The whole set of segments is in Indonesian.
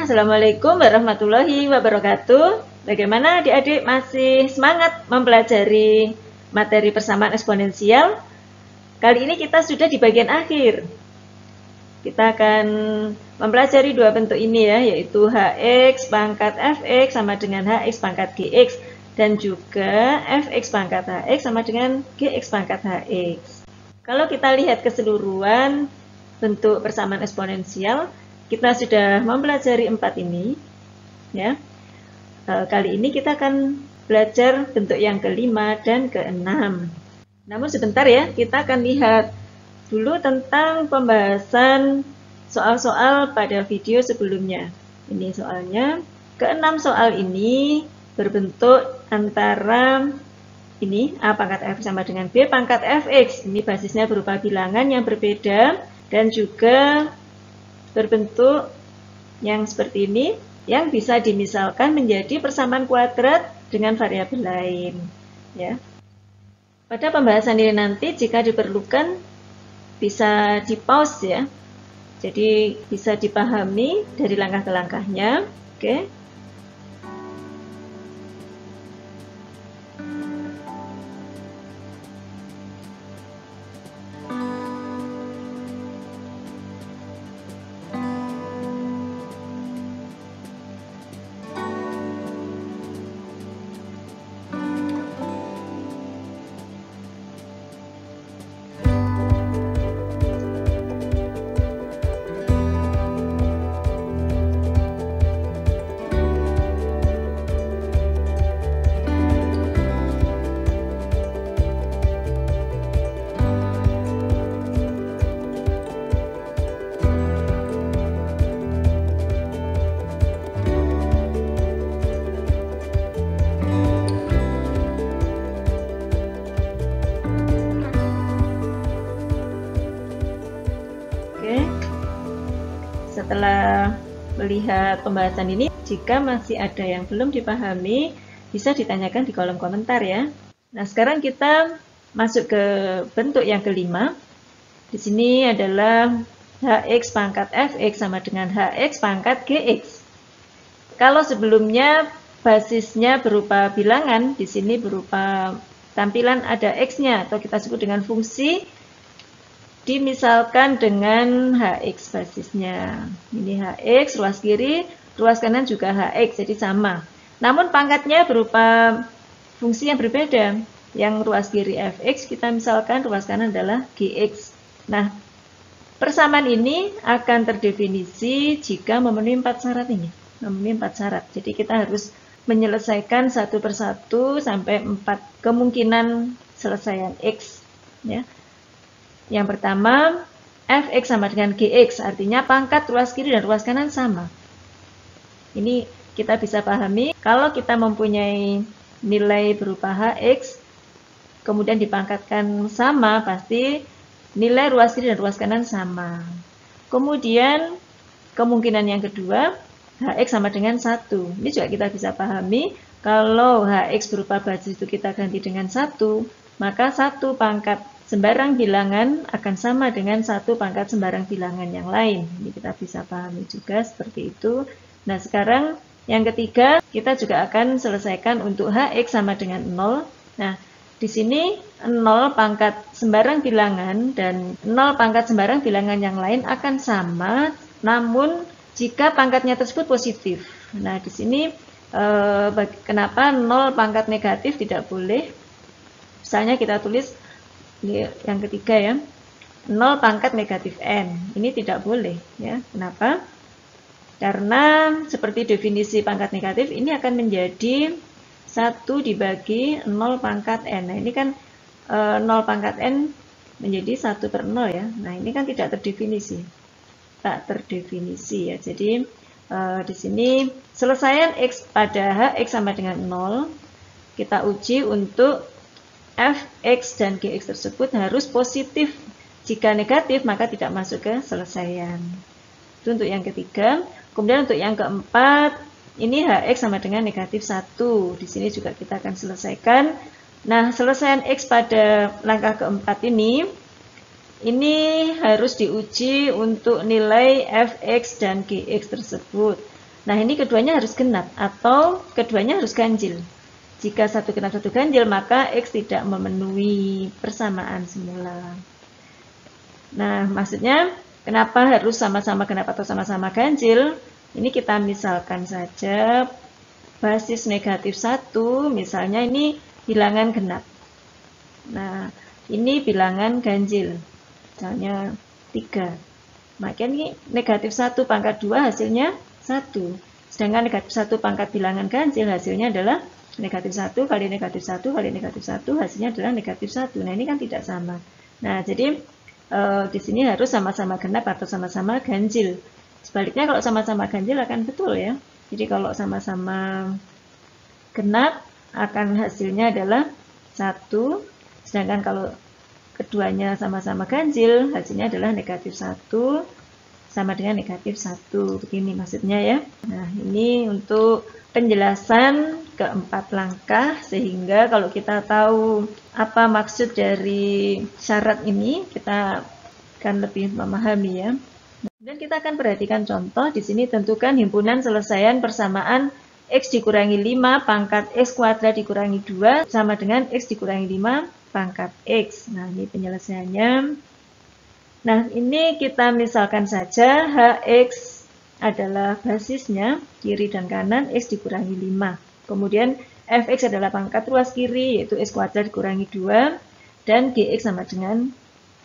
Assalamualaikum warahmatullahi wabarakatuh. Bagaimana adik-adik masih semangat mempelajari materi persamaan eksponensial? Kali ini kita sudah di bagian akhir. Kita akan mempelajari dua bentuk ini ya, yaitu hx pangkat fx sama dengan hx pangkat gx, dan juga fx pangkat hx sama dengan gx pangkat hx. Kalau kita lihat keseluruhan bentuk persamaan eksponensial, kita sudah mempelajari 4 ini ya. Kali ini kita akan belajar bentuk yang kelima dan keenam. Namun sebentar ya, kita akan lihat dulu tentang pembahasan soal-soal pada video sebelumnya. Ini soalnya. Keenam soal ini berbentuk antara ini a pangkat f sama dengan b pangkat fx. Ini basisnya berupa bilangan yang berbeda dan juga berbentuk yang seperti ini, yang bisa dimisalkan menjadi persamaan kuadrat dengan variabel lain ya. Pada pembahasan ini nanti jika diperlukan bisa di pause ya, jadi bisa dipahami dari langkah ke langkahnya. Oke. Setelah melihat pembahasan ini, jika masih ada yang belum dipahami, bisa ditanyakan di kolom komentar ya. Nah, sekarang kita masuk ke bentuk yang kelima. Di sini adalah hx pangkat fx sama dengan hx pangkat gx. Kalau sebelumnya basisnya berupa bilangan, di sini berupa tampilan ada x-nya atau kita sebut dengan fungsi, dimisalkan dengan hx basisnya. Ini hx, ruas kiri, ruas kanan juga hx, jadi sama. Namun pangkatnya berupa fungsi yang berbeda. Yang ruas kiri fx, kita misalkan ruas kanan adalah gx. Nah, persamaan ini akan terdefinisi jika memenuhi 4 syarat ini. Memenuhi 4 syarat. Jadi kita harus menyelesaikan satu persatu sampai 4 kemungkinan selesaian x. Ya. Yang pertama, fx sama dengan gx, artinya pangkat ruas kiri dan ruas kanan sama. Ini kita bisa pahami, kalau kita mempunyai nilai berupa hx, kemudian dipangkatkan sama, pasti nilai ruas kiri dan ruas kanan sama. Kemudian, kemungkinan yang kedua, hx sama dengan 1. Ini juga kita bisa pahami, kalau hx berupa basis itu kita ganti dengan 1, maka 1 pangkat sembarang bilangan akan sama dengan 1 pangkat sembarang bilangan yang lain. Ini kita bisa pahami juga seperti itu. Nah, sekarang yang ketiga, kita juga akan selesaikan untuk hx sama dengan 0. Nah, di sini 0 pangkat sembarang bilangan dan 0 pangkat sembarang bilangan yang lain akan sama, namun jika pangkatnya tersebut positif. Nah, di sini kenapa 0 pangkat negatif tidak boleh? Misalnya kita tulis yang ketiga ya, 0 pangkat negatif n. Ini tidak boleh ya. Kenapa? Karena seperti definisi pangkat negatif, ini akan menjadi 1 dibagi 0 pangkat n. Nah, ini kan 0 pangkat n menjadi 1 per 0 ya. Nah, ini kan tidak terdefinisi. Tak terdefinisi ya. Jadi di sini selesaian x pada hx sama dengan 0 kita uji untuk fx dan gx tersebut harus positif. Jika negatif, maka tidak masuk ke selesaian. Itu untuk yang ketiga. Kemudian untuk yang keempat, ini hx sama dengan negatif 1. Di sini juga kita akan selesaikan. Nah, selesaian x pada langkah keempat ini harus diuji untuk nilai fx dan gx tersebut. Nah, ini keduanya harus genap atau keduanya harus ganjil. Jika satu genap satu ganjil, maka X tidak memenuhi persamaan semula. Nah, maksudnya kenapa harus sama-sama genap atau sama-sama ganjil? Ini kita misalkan saja basis negatif 1, misalnya ini bilangan genap. Nah, ini bilangan ganjil, misalnya 3. Maka ini negatif 1 pangkat 2 hasilnya 1. Sedangkan negatif 1 pangkat bilangan ganjil hasilnya adalah negatif 1 kali negatif 1 kali negatif 1 hasilnya adalah negatif 1. Nah, ini kan tidak sama. Nah, jadi di sini harus sama-sama genap atau sama-sama ganjil. Sebaliknya kalau sama-sama ganjil akan betul ya. Jadi kalau sama-sama genap akan hasilnya adalah 1. Sedangkan kalau keduanya sama-sama ganjil, hasilnya adalah negatif 1 sama dengan negatif 1. Begini maksudnya ya. Nah, ini untuk penjelasan keempat langkah, sehingga kalau kita tahu apa maksud dari syarat ini, kita akan lebih memahami ya. Dan kita akan perhatikan contoh. Di sini tentukan himpunan selesaian persamaan X dikurangi 5 pangkat X kuadrat dikurangi 2 sama dengan X dikurangi 5 pangkat X. Nah, ini penyelesaiannya. Nah, ini kita misalkan saja Hx adalah basisnya, kiri dan kanan, X dikurangi 5. Kemudian Fx adalah pangkat ruas kiri, yaitu X kuadrat dikurangi 2. Dan Gx sama dengan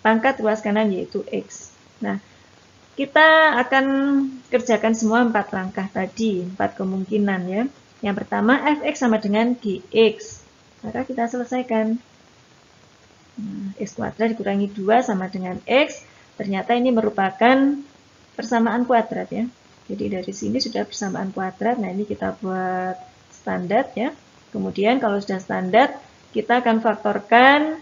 pangkat ruas kanan, yaitu X. Nah, kita akan kerjakan semua 4 langkah tadi, 4 kemungkinan ya. Yang pertama, Fx sama dengan Gx. Maka kita selesaikan. X kuadrat dikurangi 2 sama dengan X. Ternyata ini merupakan persamaan kuadrat ya. Jadi dari sini sudah persamaan kuadrat. Nah, ini kita buat standar ya. Kemudian kalau sudah standar, kita akan faktorkan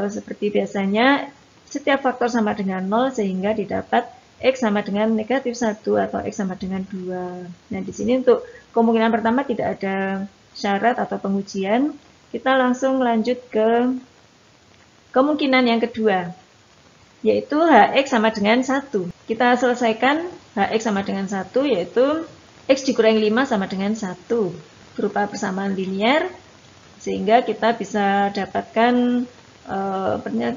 seperti biasanya. Setiap faktor sama dengan 0 sehingga didapat X sama dengan negatif 1 atau X sama dengan 2. Nah, di sini untuk kemungkinan pertama tidak ada syarat atau pengujian. Kita langsung lanjut ke kemungkinan yang kedua, yaitu Hx sama dengan 1. Kita selesaikan Hx sama dengan 1, yaitu X dikurangi 5 sama dengan 1. Berupa persamaan linear, sehingga kita bisa dapatkan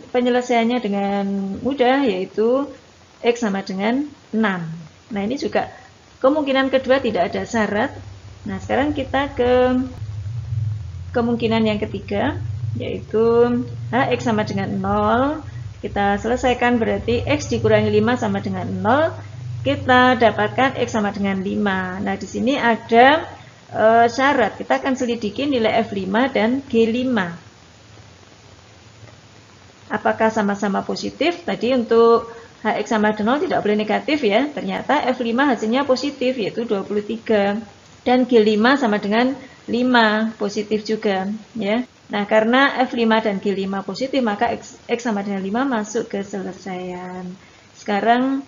penyelesaiannya dengan mudah, yaitu X sama dengan 6. Nah, ini juga kemungkinan kedua tidak ada syarat. Nah, sekarang kita ke kemungkinan yang ketiga, yaitu Hx sama dengan 0. Kita selesaikan berarti X dikurangi 5 sama dengan 0. Kita dapatkan X sama dengan 5. Nah, di sini ada syarat. Kita akan selidiki nilai F5 dan G5. Apakah sama-sama positif? Tadi untuk Hx sama dengan 0 tidak boleh negatif ya. Ternyata F5 hasilnya positif, yaitu 23. Dan G5 sama dengan 5, positif juga ya. Nah, karena F5 dan G5 positif, maka X sama dengan 5 masuk ke selesaian. Sekarang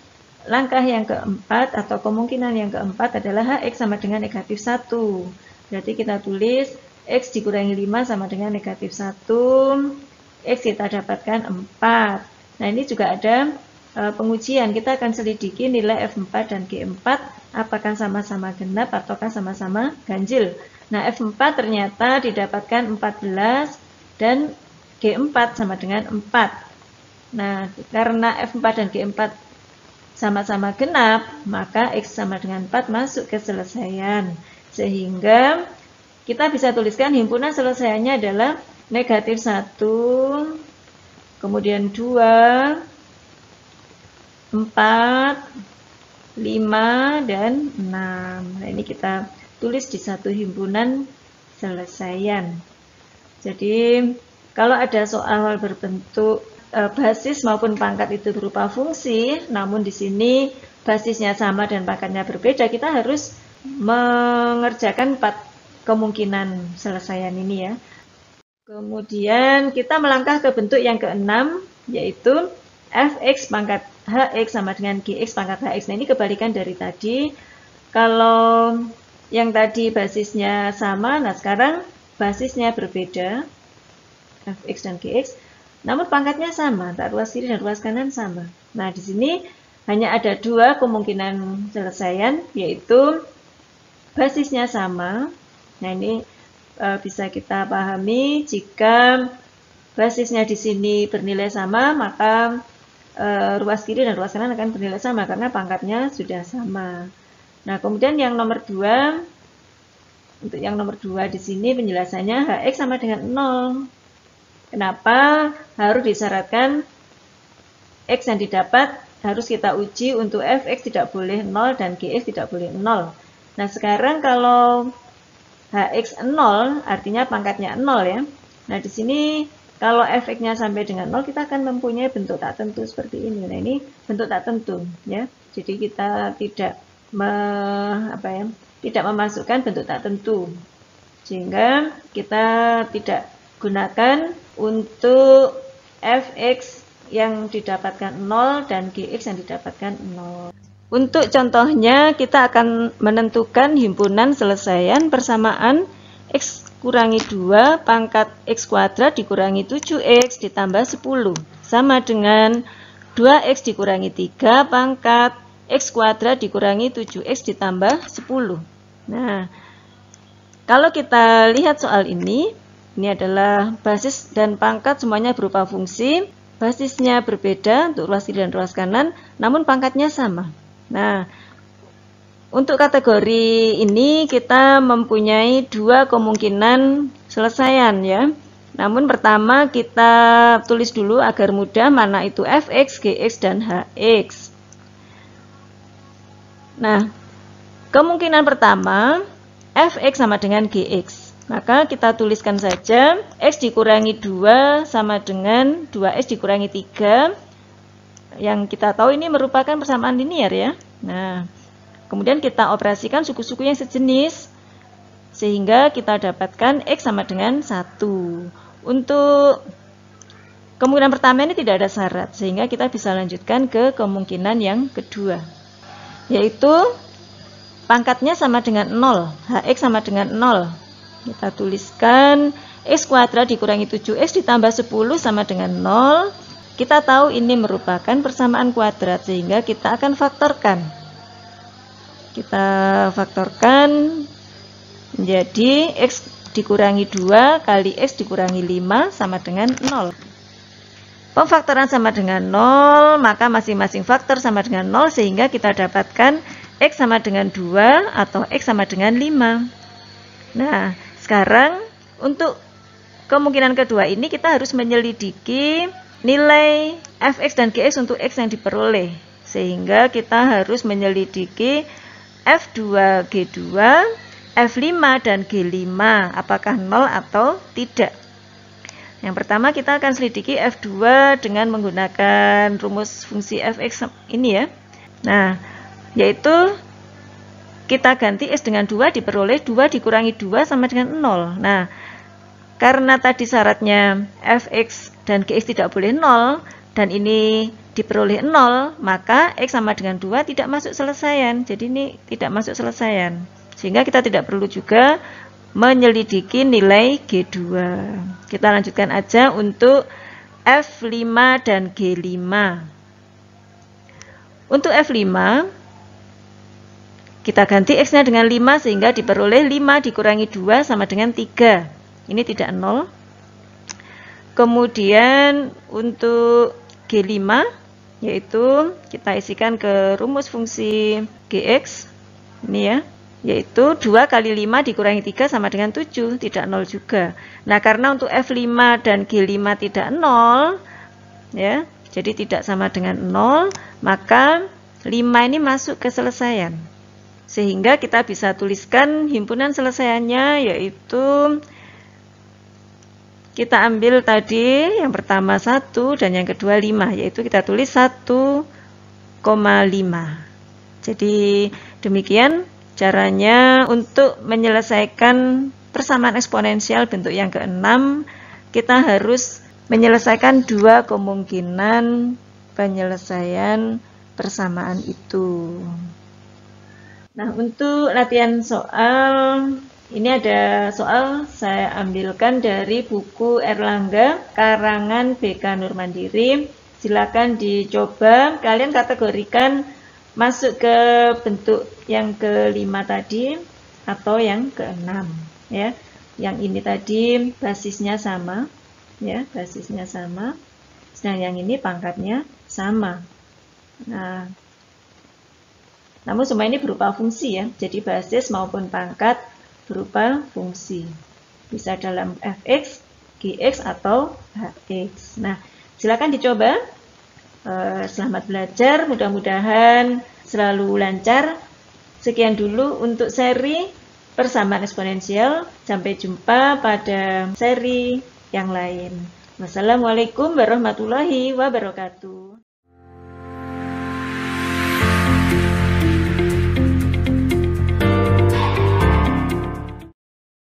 langkah yang keempat atau kemungkinan yang keempat adalah Hx sama dengan negatif 1. Berarti kita tulis X dikurangi 5 sama dengan negatif 1. X kita dapatkan 4. Nah, ini juga ada pengujian. Kita akan selidiki nilai F4 dan G4 apakah sama-sama genap ataukah sama-sama ganjil. Nah, F4 ternyata didapatkan 14 dan G4 sama dengan 4. Nah, karena F4 dan G4 sama-sama genap, maka X sama dengan 4 masuk ke selesaian. Sehingga kita bisa tuliskan himpunan selesaiannya adalah negatif 1, kemudian 2, 4, 5, dan 6. Nah, ini kita tulis di satu himpunan selesaian. Jadi, kalau ada soal berbentuk basis maupun pangkat itu berupa fungsi, namun di sini basisnya sama dan pangkatnya berbeda, kita harus mengerjakan 4 kemungkinan selesaian ini ya. Kemudian kita melangkah ke bentuk yang keenam, yaitu Fx pangkat Hx sama dengan Gx pangkat Hx. Nah, ini kebalikan dari tadi. Kalau yang tadi basisnya sama, nah sekarang basisnya berbeda, Fx dan Gx, namun pangkatnya sama, tak ruas kiri dan ruas kanan sama. Nah, di sini hanya ada dua kemungkinan penyelesaian, yaitu basisnya sama. Nah, ini bisa kita pahami jika basisnya di sini bernilai sama, maka ruas kiri dan ruas kanan akan bernilai sama karena pangkatnya sudah sama. Nah, kemudian yang nomor 2, untuk yang nomor 2 di sini penjelasannya Hx sama dengan 0. Kenapa harus disyaratkan X yang didapat harus kita uji untuk Fx tidak boleh 0 dan Gx tidak boleh 0. Nah, sekarang kalau Hx 0 artinya pangkatnya 0 ya. Nah, di sini kalau Fx-nya sampai dengan 0, kita akan mempunyai bentuk tak tentu seperti ini. Nah, ini bentuk tak tentu ya. Jadi kita tidak tidak memasukkan bentuk tak tentu. Sehingga kita tidak gunakan untuk Fx yang didapatkan 0 dan Gx yang didapatkan 0. Untuk contohnya, kita akan menentukan himpunan selesaian persamaan X kurangi 2 pangkat X kuadrat dikurangi 7X ditambah 10 sama dengan 2X dikurangi 3 pangkat X kuadrat dikurangi 7X ditambah 10. Nah, kalau kita lihat soal ini adalah basis dan pangkat semuanya berupa fungsi. Basisnya berbeda untuk ruas kiri dan ruas kanan, namun pangkatnya sama. Nah, untuk kategori ini kita mempunyai dua kemungkinan selesaian ya. Namun pertama kita tulis dulu agar mudah mana itu Fx, Gx, dan Hx. Nah, kemungkinan pertama Fx sama dengan Gx. Maka kita tuliskan saja X dikurangi 2 sama dengan 2X dikurangi 3. Yang kita tahu ini merupakan persamaan linear ya. Nah, kemudian kita operasikan suku-suku yang sejenis. Sehingga kita dapatkan X sama dengan 1. Untuk kemungkinan pertama ini tidak ada syarat. Sehingga kita bisa lanjutkan ke kemungkinan yang kedua. Yaitu pangkatnya sama dengan 0. Hx sama dengan 0. Kita tuliskan X kuadrat dikurangi 7X ditambah 10 sama dengan 0. Kita tahu ini merupakan persamaan kuadrat sehingga kita akan faktorkan. Kita faktorkan menjadi X dikurangi 2 kali X dikurangi 5 sama dengan 0. Pemfaktoran sama dengan 0, maka masing-masing faktor sama dengan 0 sehingga kita dapatkan X sama dengan 2 atau X sama dengan 5. Nah, sekarang untuk kemungkinan kedua ini kita harus menyelidiki nilai Fx dan Gx untuk X yang diperoleh. Sehingga kita harus menyelidiki F2, G2, F5 dan G5 apakah 0 atau tidak. Yang pertama kita akan selidiki F2 dengan menggunakan rumus fungsi Fx ini ya. Nah, yaitu kita ganti X dengan 2 diperoleh 2 dikurangi 2 sama dengan 0. Nah, karena tadi syaratnya Fx dan Gx tidak boleh 0 dan ini diperoleh 0, maka X sama dengan 2 tidak masuk selesaian. Jadi ini tidak masuk selesaian. Sehingga kita tidak perlu juga menyelidiki nilai G2. Kita lanjutkan aja untuk F5 dan G5. Untuk F5 kita ganti X-nya dengan 5 sehingga diperoleh 5 dikurangi 2 sama dengan 3. Ini tidak 0. Kemudian untuk G5 yaitu kita isikan ke rumus fungsi Gx. Ini ya. Yaitu 2 kali 5 dikurangi 3 sama dengan 7. Tidak 0 juga. Nah, karena untuk F5 dan G5 tidak 0. Ya, jadi tidak sama dengan 0. Maka 5 ini masuk ke selesaian. Sehingga kita bisa tuliskan himpunan selesaiannya yaitu kita ambil tadi yang pertama 1 dan yang kedua 5, yaitu kita tulis 1,5. Jadi demikian caranya untuk menyelesaikan persamaan eksponensial bentuk yang ke-6. Kita harus menyelesaikan dua kemungkinan penyelesaian persamaan itu. Nah, untuk latihan soal, ini ada soal saya ambilkan dari buku Erlangga, karangan BK Nur Mandiri, silakan dicoba, kalian kategorikan masuk ke bentuk yang kelima tadi atau yang keenam ya. Yang ini tadi basisnya sama ya, basisnya sama. Sedang yang ini pangkatnya sama. Nah, namun semua ini berupa fungsi ya. Jadi basis maupun pangkat berupa fungsi. Bisa dalam fx, gx atau hx. Nah, silakan dicoba. Selamat belajar, mudah-mudahan selalu lancar. Sekian dulu untuk seri persamaan eksponensial. Sampai jumpa pada seri yang lain. Wassalamualaikum warahmatullahi wabarakatuh.